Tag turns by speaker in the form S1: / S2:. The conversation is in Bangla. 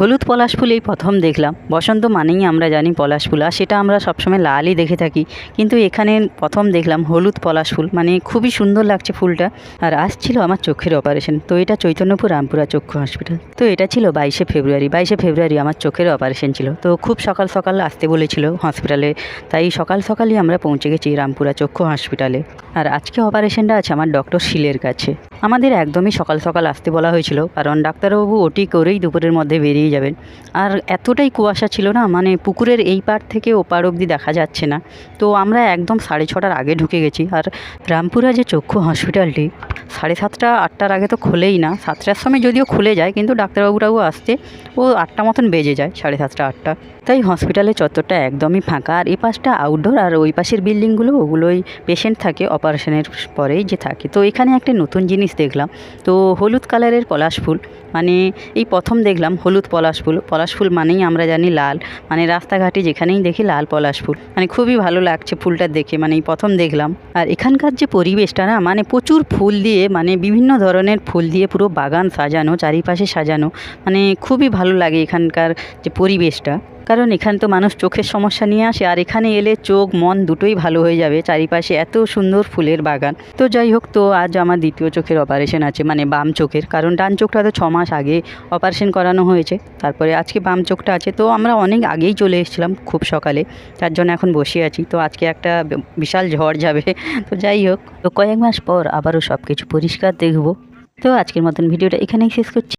S1: হলুদ পলাশ ফুল এই প্রথম দেখলাম। বসন্ত মানেই আমরা জানি পলাশ ফুল, আর সেটা আমরা সবসময় লালই দেখে থাকি, কিন্তু এখানে প্রথম দেখলাম হলুদ পলাশ ফুল। মানে খুবই সুন্দর লাগছে ফুলটা। আর আসছিল আমার চোখের অপারেশন। তো এটা চৈতন্যপুর রামপুরা চক্ষু হসপিটাল। তো এটা ছিল 22শে ফেব্রুয়ারি আমার চোখের অপারেশন ছিল। তো খুব সকাল সকাল আসতে বলেছিল হসপিটালে, তাই সকাল সকালই আমরা পৌঁছে গেছি রামপুরা চক্ষু হসপিটালে। আর আজকে অপারেশনটা আছে আমার ডক্টর শিলের কাছে। আমাদের একদমই সকাল সকাল আসতে বলা হয়েছিল, কারণ ডাক্তারবাবু ওটি করেই দুপুরের মধ্যে বেরিয়ে যাবেন। আর এতটাই কুয়াশা ছিল না, মানে পুকুরের এই পার থেকে ও পার অবধি দেখা যাচ্ছে না। তো আমরা একদম 6:30টার আগে ঢুকে গেছি। আর রামপুরা যে চক্ষু হসপিটালটি 7:30 8টার আগে তো খোলেই না। 7টার সময় যদিও খুলে যায়, কিন্তু ডাক্তারবাবুরাও আসতে ও 8টা মতন বেজে যায়, 7:30 8টা। তাই হসপিটালের চত্বরটা একদমই ফাঁকা। আর এই পাশটা আউটডোর, আর ওই পাশের বিল্ডিংগুলো ওগুলোই পেশেন্ট থাকে অপারেশনের পরেই যে থাকে। তো এখানে একটা নতুন জিনিস দেখলাম। তো হলুদ কালারের পলাশ ফুল, মানে এই প্রথম দেখলাম হলুদ পলাশ ফুল। পলাশ ফুল মানেই আমরা জানি লাল, মানে রাস্তাঘাটে যেখানেই দেখি লাল পলাশ ফুল। মানে খুবই ভালো লাগছে ফুলটা দেখে, মানে এই প্রথম দেখলাম। আর এখানকার যে পরিবেশটা না, মানে প্রচুর ফুল দিয়ে, মানে বিভিন্ন ধরনের ফুল দিয়ে পুরো বাগান সাজানো, চারিপাশে সাজানো। মানে খুবই ভালো লাগে এখানকার যে পরিবেশটা। কারণ এখানে তো মানুষ চোখের সমস্যা নিয়ে আসে, আর এখানে এলে চোখ মন দুটোই ভালো হয়ে যাবে। চারিপাশে এত সুন্দর ফুলের বাগান। তো যাই হোক, তো আজ আমার দ্বিতীয় চোখের অপারেশন আছে, মানে বাম চোখের। কারণ ডান চোখটা তো 6 মাস আগে অপারেশন করানো হয়েছে, তারপরে আজকে বাম চোখটা আছে। তো আমরা অনেক আগেই চলে এসেছিলাম, খুব সকালে, তার জন্য এখন বসে আছি। তো আজকে একটা বিশাল ঝড় যাবে। তো যাই হোক, তো কয়েক মাস পর আবারও সব কিছু পরিষ্কার দেখব। তো আজকের মতন ভিডিওটা এখানেই শেষ করছি।